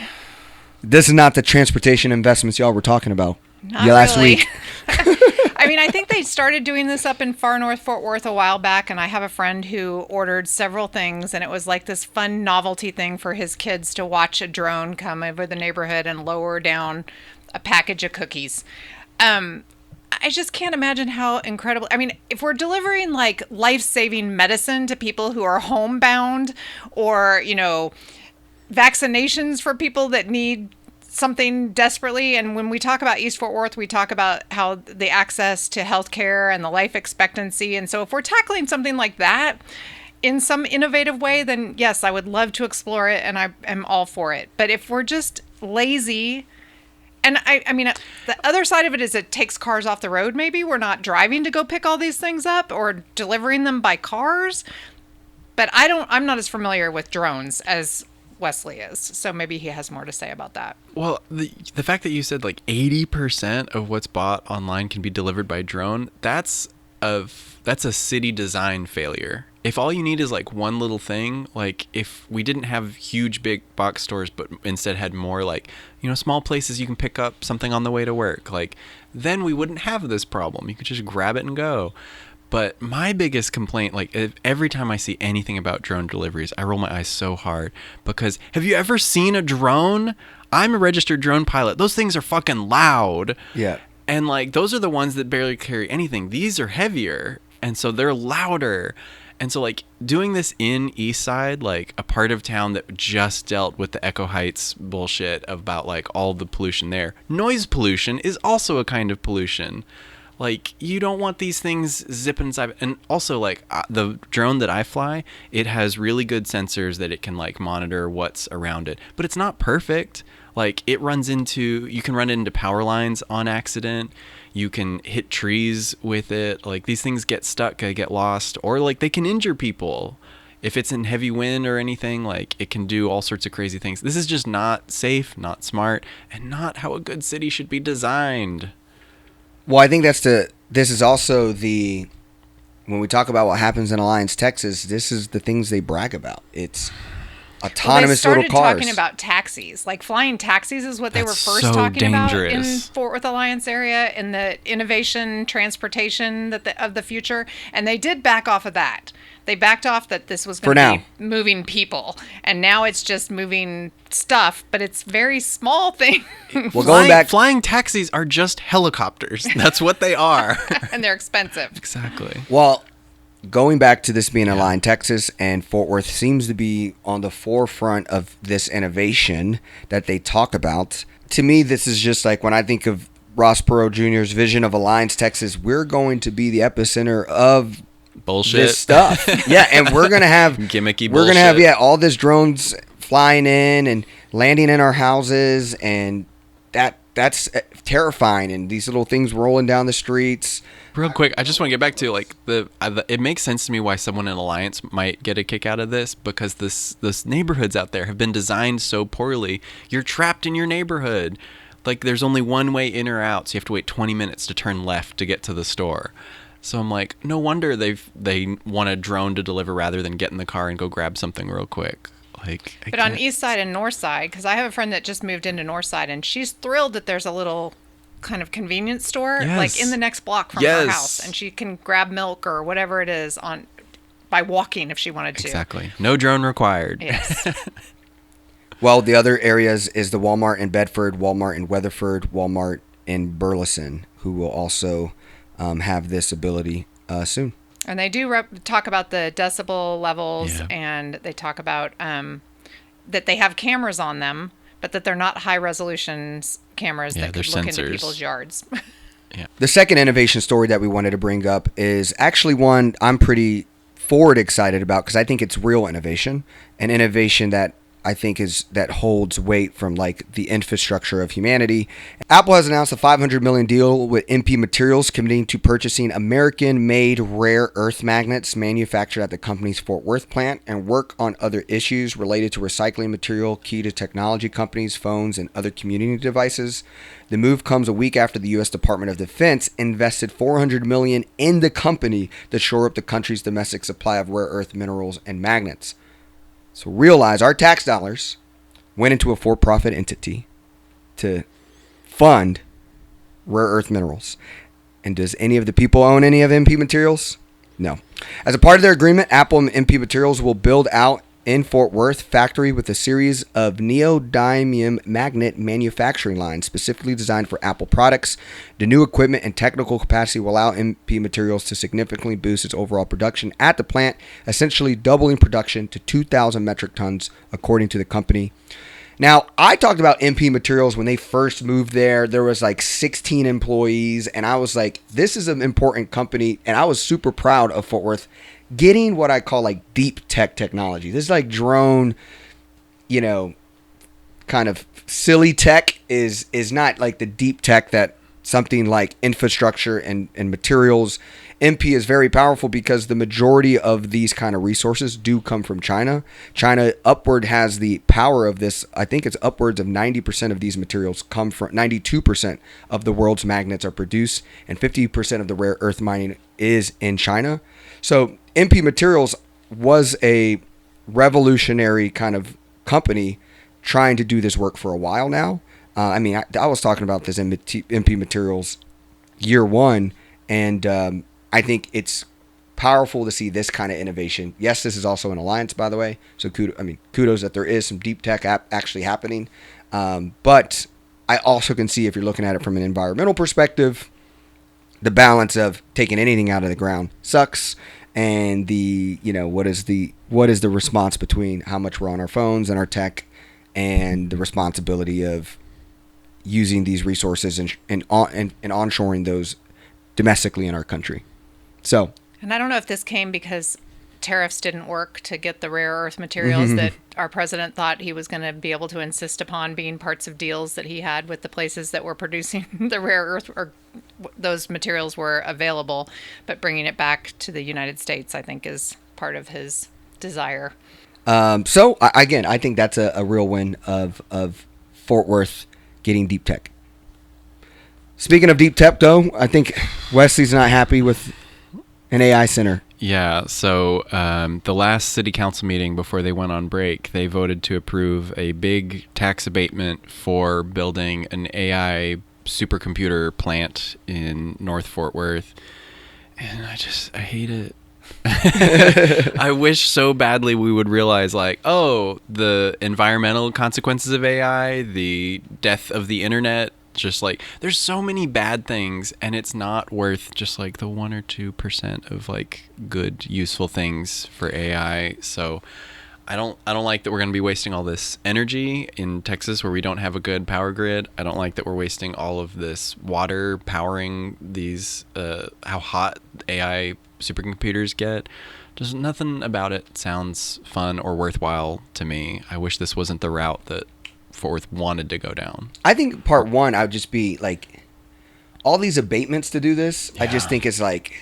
This is not the transportation investments y'all were talking about last week. I mean, I think they started doing this up in far north Fort Worth a while back, and I have a friend who ordered several things, and it was like this fun novelty thing for his kids to watch a drone come over the neighborhood and lower down a package of cookies. I just can't imagine how incredible. I mean, if we're delivering like life-saving medicine to people who are homebound, or, you know, vaccinations for people that need something desperately. And when we talk about East Fort Worth, we talk about how the access to healthcare and the life expectancy. And so if we're tackling something like that in some innovative way, then yes, I would love to explore it, and I am all for it. But if we're just lazy, and I mean, the other side of it is it takes cars off the road. Maybe we're not driving to go pick all these things up or delivering them by cars. But I'm not as familiar with drones as Wesley is. So maybe he has more to say about that. Well, the fact that you said like 80% of what's bought online can be delivered by drone, that's a city design failure. If all you need is like one little thing, like if we didn't have huge big box stores, but instead had more like, you know, small places you can pick up something on the way to work, like then we wouldn't have this problem. You could just grab it and go. But my biggest complaint, like every time I see anything about drone deliveries, I roll my eyes so hard, because have you ever seen a drone? I'm a registered drone pilot. Those things are fucking loud. Yeah. And like those are the ones that barely carry anything. These are heavier, and so they're louder. And so like doing this in East Side, like a part of town that just dealt with the Echo Heights bullshit about like all the pollution there. Noise pollution is also a kind of pollution. Like you don't want these things zipping inside. And also like the drone that I fly, it has really good sensors that it can like monitor what's around it, but it's not perfect. Like you can run into power lines on accident. You can hit trees with it. Like these things get stuck, get lost, or like they can injure people. If it's in heavy wind or anything, like it can do all sorts of crazy things. This is just not safe, not smart, and not how a good city should be designed. Well, I think this is also when we talk about what happens in Alliance, Texas, this is the things they brag about. It's autonomous little cars. They started talking about taxis. Like flying taxis is what they were first talking about in Fort Worth Alliance area, in the innovation transportation of the future. And they did back off of that. They backed off that this was going to be moving people. And now it's just moving stuff, but it's very small things. Well, flying taxis are just helicopters. That's what they are. And they're expensive. Exactly. Well, going back to this being Alliance, Texas, and Fort Worth seems to be on the forefront of this innovation that they talk about. To me, this is just like when I think of Ross Perot Jr.'s vision of Alliance, Texas, we're going to be the epicenter of bullshit this stuff. Yeah, and we're going to have gimmicky bullshit. We're going to have all this drones flying in and landing in our houses, and that's terrifying, and these little things rolling down the streets. Real quick, I just want to get back to like it makes sense to me why someone in Alliance might get a kick out of this, because this neighborhoods out there have been designed so poorly. You're trapped in your neighborhood. Like there's only one way in or out, so you have to wait 20 minutes to turn left to get to the store. So I'm like, no wonder they want a drone to deliver rather than get in the car and go grab something real quick. But on East Side and North Side, because I have a friend that just moved into North Side, and she's thrilled that there's a little kind of convenience store like in the next block from her house, and she can grab milk or whatever it is by walking if she wanted to. Exactly. No drone required. Yes. Well, the other areas is the Walmart in Bedford, Walmart in Weatherford, Walmart in Burleson, who will also have this ability soon. And they do talk about the decibel levels, Yeah. and they talk about that they have cameras on them, but that they're not high-resolution cameras that they're could look sensors. into people's yards. The second innovation story that we wanted to bring up is actually one I'm pretty forward excited about because I think it's real innovation, an innovation that I think that holds weight from like the infrastructure of humanity. Apple has announced a $500 million deal with MP Materials, committing to purchasing American-made rare earth magnets manufactured at the company's Fort Worth plant and work on other issues related to recycling material key to technology companies, phones, and other community devices. The move comes a week after the U.S. Department of Defense invested $400 million in the company to shore up the country's domestic supply of rare earth minerals and magnets. So realize our tax dollars went into a for-profit entity to fund rare earth minerals. And does any of the people own any of MP Materials? No. As a part of their agreement, Apple and MP Materials will build out in Fort Worth factory with a series of neodymium magnet manufacturing lines specifically designed for Apple products. The new equipment and technical capacity will allow MP Materials to significantly boost its overall production at the plant, essentially doubling production to 2,000 metric tons, according to the company. Now, I talked about MP Materials when they first moved there. There was like 16 employees, and I was like, this is an important company, and I was super proud of Fort Worth getting what I call like deep tech technology. This is like drone, kind of silly tech is not like the deep tech that something like infrastructure and materials. MP is very powerful because the majority of these kind of resources do come from China. China upward has the power of this. I think it's upwards of 90% of these materials come from 92% of the world's magnets are produced, and 50% of the rare earth mining is in China. So MP Materials was a revolutionary kind of company trying to do this work for a while now. I was talking about this in MP Materials year one, and I think it's powerful to see this kind of innovation. Yes, this is also an alliance, by the way. So kudos that there is some deep tech actually happening. But I also can see, if you're looking at it from an environmental perspective, the balance of taking anything out of the ground sucks, and what is the response between how much we're on our phones and our tech, and the responsibility of using these resources and onshoring those domestically in our country. So, and I don't know if this came because tariffs didn't work to get the rare earth materials that our president thought he was going to be able to insist upon being parts of deals that he had with the places that were producing the rare earth, or those materials were available, but bringing it back to the United States, I think, is part of his desire. So I think that's a real win of Fort Worth getting deep tech. Speaking of deep tech, though, I think Wesley's not happy with an AI center. Yeah, so the last city council meeting before they went on break, they voted to approve a big tax abatement for building an AI supercomputer plant in North Fort Worth. And I hate it. I wish so badly we would realize, the environmental consequences of AI, the death of the internet. Just there's so many bad things, and it's not worth just the 1 or 2% of good, useful things for AI. So I don't like that we're going to be wasting all this energy in Texas where we don't have a good power grid. I don't like that we're wasting all of this water powering these how hot AI supercomputers get. Just nothing about it sounds fun or worthwhile to me. I wish this wasn't the route that Fort Worth wanted to go down. I think part one, I would just be all these abatements to do this. Yeah. I just think it's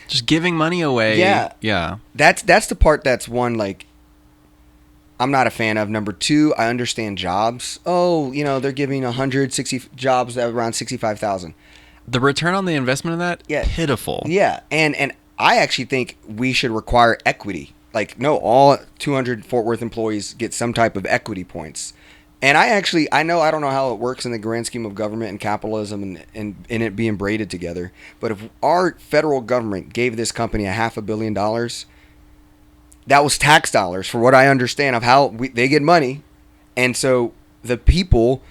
just giving money away. Yeah. That's the part that's one, I'm not a fan of. Number two, I understand jobs. Oh, they're giving 160 jobs at around 65,000. The return on the investment of that, pitiful. Yeah, and I actually think we should require equity. All 200 Fort Worth employees get some type of equity points. And I don't know how it works in the grand scheme of government and capitalism and it being braided together. But if our federal government gave this company $500 million, that was tax dollars, for what I understand of how they get money. And so the people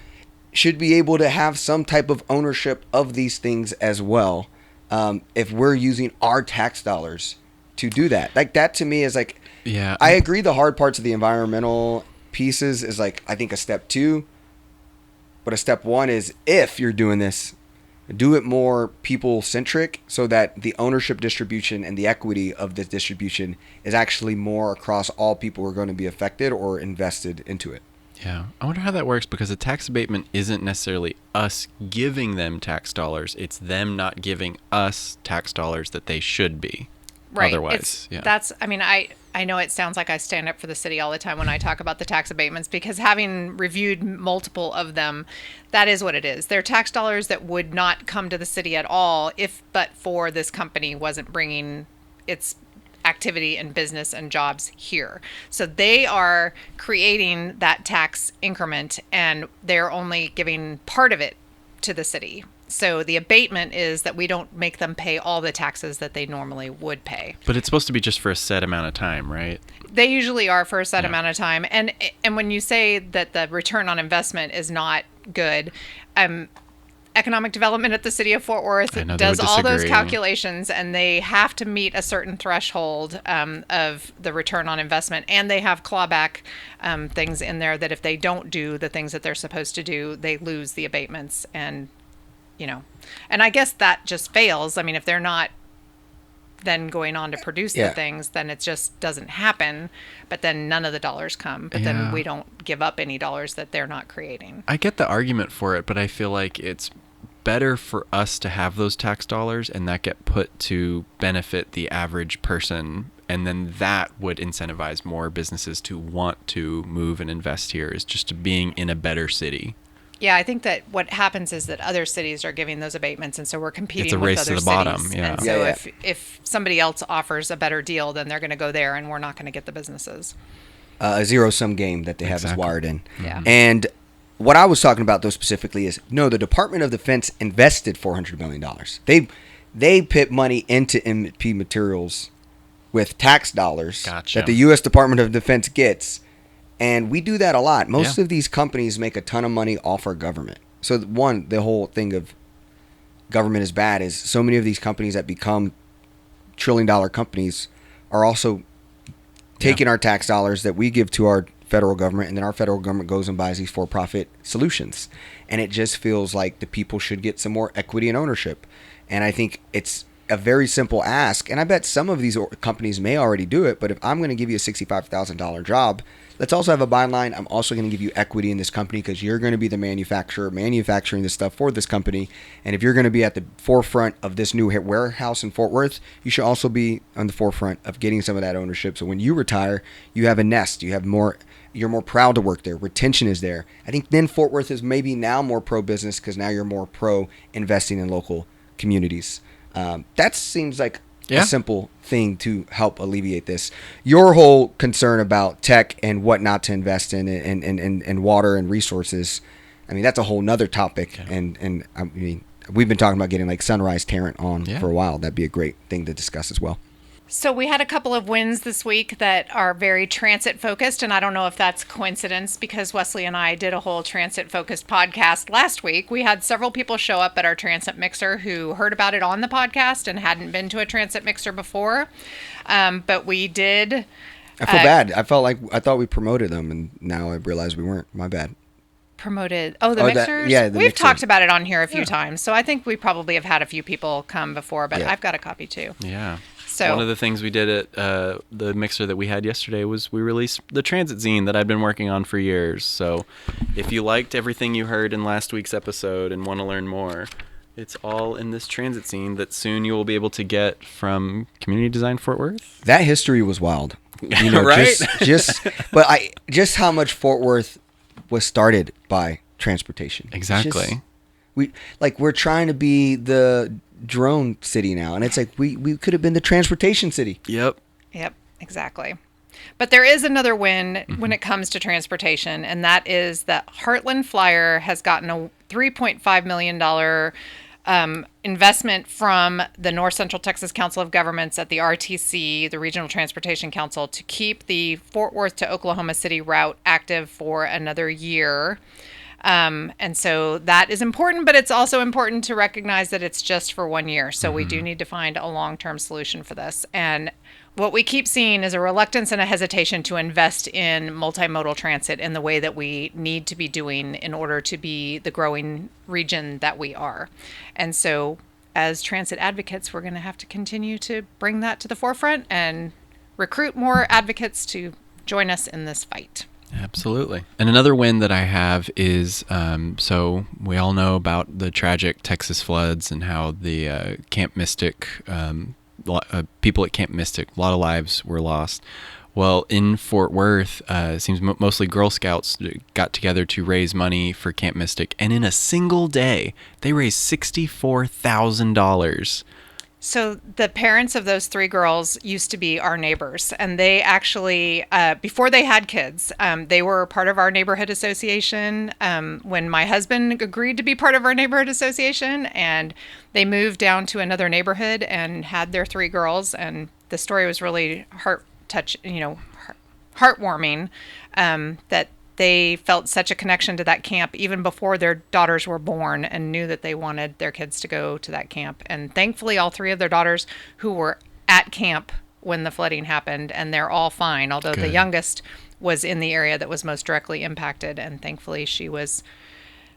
should be able to have some type of ownership of these things as well. If we're using our tax dollars to do that, like that to me is like, yeah, I agree. The hard parts of the environmental pieces is like, I think a step 2, but a step 1 is if you're doing this, do it more people centric so that the ownership distribution and the equity of this distribution is actually more across all people who are going to be affected or invested into it. Yeah. I wonder how that works, because a tax abatement isn't necessarily us giving them tax dollars. It's them not giving us tax dollars that they should be. Right. Otherwise, That's, I mean, I know it sounds like I stand up for the city all the time when I talk about the tax abatements, because having reviewed multiple of them, that is what it is. They're tax dollars that would not come to the city at all if but for this company wasn't bringing its activity and business and jobs here. So they are creating that tax increment, and they're only giving part of it to the city. So the abatement is that we don't make them pay all the taxes that they normally would pay. But it's supposed to be just for a set amount of time, right? They usually are for a set amount of time. And when you say that the return on investment is not good, economic development at the city of Fort Worth does all those calculations, and they have to meet a certain threshold of the return on investment, and they have clawback things in there that if they don't do the things that they're supposed to do, they lose the abatements. And and I guess that just fails. I mean, if they're not then going on to produce the things, then it just doesn't happen. But then none of the dollars come. But then we don't give up any dollars that they're not creating. I get the argument for it, but I feel like it's better for us to have those tax dollars and that get put to benefit the average person. And then that would incentivize more businesses to want to move and invest here, is just to being in a better city. Yeah, I think that what happens is that other cities are giving those abatements, and so we're competing with other cities. It's a race to the bottom, yeah. And so if somebody else offers a better deal, then they're going to go there, and we're not going to get the businesses. A zero-sum game that they have is wired in. Yeah. And what I was talking about, though, specifically is, no, the Department of Defense invested $400 million. They put money into MP materials with tax dollars that the U.S. Department of Defense gets. And we do that a lot. Most of these companies make a ton of money off our government. So the whole thing of government is bad is so many of these companies that become trillion-dollar companies are also taking our tax dollars that we give to our federal government, and then our federal government goes and buys these for-profit solutions. And it just feels like the people should get some more equity and ownership. And I think it's a very simple ask, and I bet some of these companies may already do it, but if I'm going to give you a $65,000 job, let's also have a byline. I'm also going to give you equity in this company because you're going to be the manufacturer manufacturing this stuff for this company. And if you're going to be at the forefront of this new warehouse in Fort Worth, you should also be on the forefront of getting some of that ownership. So when you retire, you have a nest. You're more proud to work there. Retention is there. I think then Fort Worth is maybe now more pro-business because now you're more pro-investing in local communities. That seems like a simple thing to help alleviate this. Your whole concern about tech and what not to invest in and water and resources, I mean, that's a whole nother topic. Yeah. And I mean, we've been talking about getting like Sunrise Tarrant on for a while. That'd be a great thing to discuss as well. So we had a couple of wins this week that are very transit focused, and I don't know if that's coincidence because Wesley and I did a whole transit focused podcast last week. We had several people show up at our transit mixer who heard about it on the podcast and hadn't been to a transit mixer before. But we did. I feel bad. I thought we promoted them, and now I realize we weren't. My bad. Promoted. Oh, the mixers? We've talked about it on here a few times, so I think we probably have had a few people come before, but I've got a copy too. Yeah. So one of the things we did at the mixer that we had yesterday was we released the transit zine that I've been working on for years. So if you liked everything you heard in last week's episode and want to learn more, it's all in this transit zine that soon you will be able to get from Community Design Fort Worth. That history was wild. Right? Just how much Fort Worth was started by transportation. Exactly. We're trying to be the drone city now, and it's like we could have been the transportation city. Yep, exactly. But there is another win when it comes to transportation, and that is that Heartland Flyer has gotten a $3.5 million investment from the North Central Texas Council of Governments at the RTC, the Regional Transportation Council, to keep the Fort Worth to Oklahoma City route active for another year. And so that is important, but it's also important to recognize that it's just for 1 year. So we do need to find a long-term solution for this. And what we keep seeing is a reluctance and a hesitation to invest in multimodal transit in the way that we need to be doing in order to be the growing region that we are. And so as transit advocates, we're going to have to continue to bring that to the forefront and recruit more advocates to join us in this fight. Absolutely. And another win that I have is, so we all know about the tragic Texas floods and how the Camp Mystic, people at Camp Mystic, a lot of lives were lost. Well, in Fort Worth, it seems mostly Girl Scouts got together to raise money for Camp Mystic. And in a single day, they raised $64,000. So the parents of those 3 girls used to be our neighbors, and they actually, before they had kids, they were part of our neighborhood association when my husband agreed to be part of our neighborhood association, and they moved down to another neighborhood and had their 3 girls, and the story was really heartwarming, that they felt such a connection to that camp even before their daughters were born and knew that they wanted their kids to go to that camp. And thankfully, all 3 of their daughters who were at camp when the flooding happened, and they're all fine, although the youngest was in the area that was most directly impacted. And thankfully, she was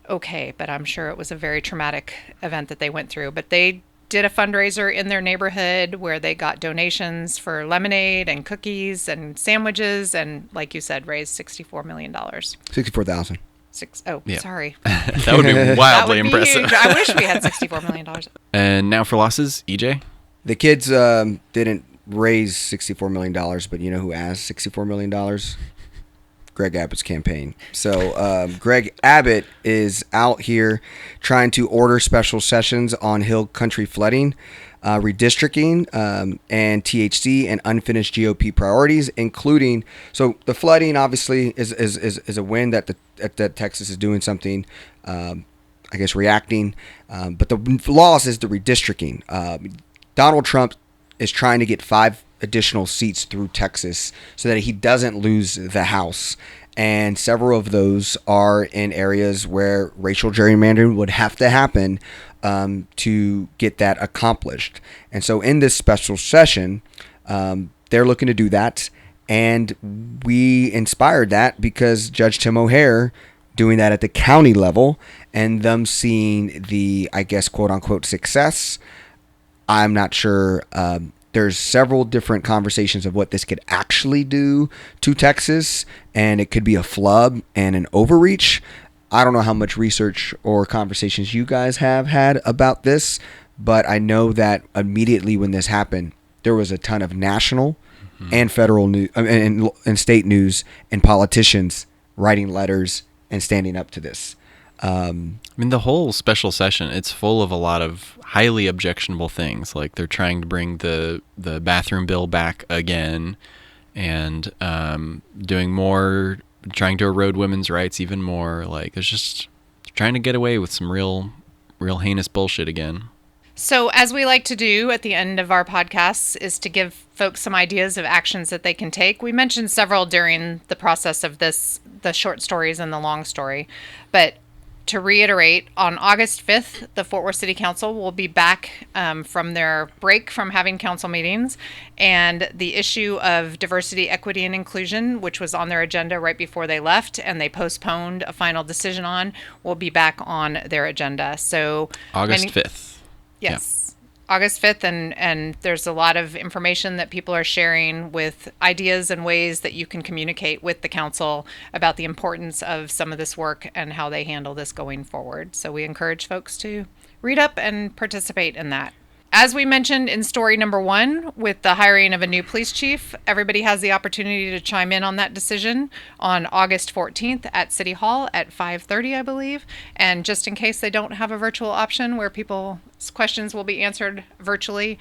okay, but I'm sure it was a very traumatic event that they went through. But they did a fundraiser in their neighborhood where they got donations for lemonade and cookies and sandwiches, and like you said, raised $64 million. 64,000. Sorry. That would be wildly impressive. Huge. I wish we had $64 million. And now for losses, EJ? The kids didn't raise $64 million, but you know who has $64 million? Greg Abbott's campaign. So Greg Abbott is out here trying to order special sessions on Hill Country flooding, redistricting, and THC and unfinished GOP priorities, including, so the flooding obviously is a win that that Texas is doing something, I guess reacting, but the loss is the redistricting. Donald Trump is trying to get 5 additional seats through Texas so that he doesn't lose the House. And several of those are in areas where racial gerrymandering would have to happen to get that accomplished. And so in this special session, they're looking to do that. And we inspired that because Judge Tim O'Hare doing that at the county level and them seeing the, I guess, quote unquote success. I'm not sure. There's several different conversations of what this could actually do to Texas, and it could be a flub and an overreach. I don't know how much research or conversations you guys have had about this, but I know that immediately when this happened, there was a ton of national and federal news and state news and politicians writing letters and standing up to this. I mean, the whole special session, it's full of a lot of highly objectionable things. Like they're trying to bring the bathroom bill back again and doing more, trying to erode women's rights even more. Like it's just trying to get away with some real heinous bullshit again. So as we like to do at the end of our podcasts is to give folks some ideas of actions that they can take. We mentioned several during the process of this, the short stories and the long story, but to reiterate, on August 5th, the Fort Worth City Council will be back from their break from having council meetings, and the issue of diversity, equity, and inclusion, which was on their agenda right before they left, and they postponed a final decision on, will be back on their agenda. So August 5th. Yes. Yeah. August 5th, and there's a lot of information that people are sharing with ideas and ways that you can communicate with the council about the importance of some of this work and how they handle this going forward. So we encourage folks to read up and participate in that. As we mentioned in story number 1, with the hiring of a new police chief, everybody has the opportunity to chime in on that decision on August 14th at City Hall at 5:30, I believe. And just in case they don't have a virtual option where people's questions will be answered virtually,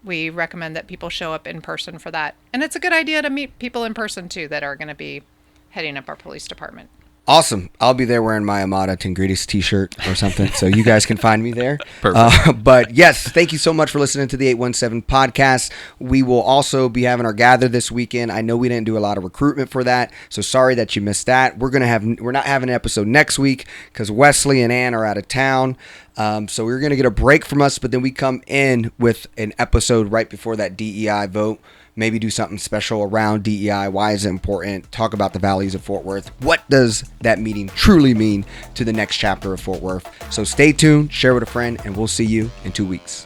we recommend that people show up in person for that. And it's a good idea to meet people in person, too, that are going to be heading up our police department. Awesome. I'll be there wearing my Amada Tingridis t-shirt or something, so you guys can find me there. Perfect. But yes, thank you so much for listening to the 817 podcast. We will also be having our gather this weekend. I know we didn't do a lot of recruitment for that, so sorry that you missed that. We're not having an episode next week because Wesley and Ann are out of town. So we're going to get a break from us, but then we come in with an episode right before that DEI vote. Maybe do something special around DEI. Why is it important? Talk about the values of Fort Worth. What does that meeting truly mean to the next chapter of Fort Worth? So stay tuned, share with a friend, and we'll see you in 2 weeks.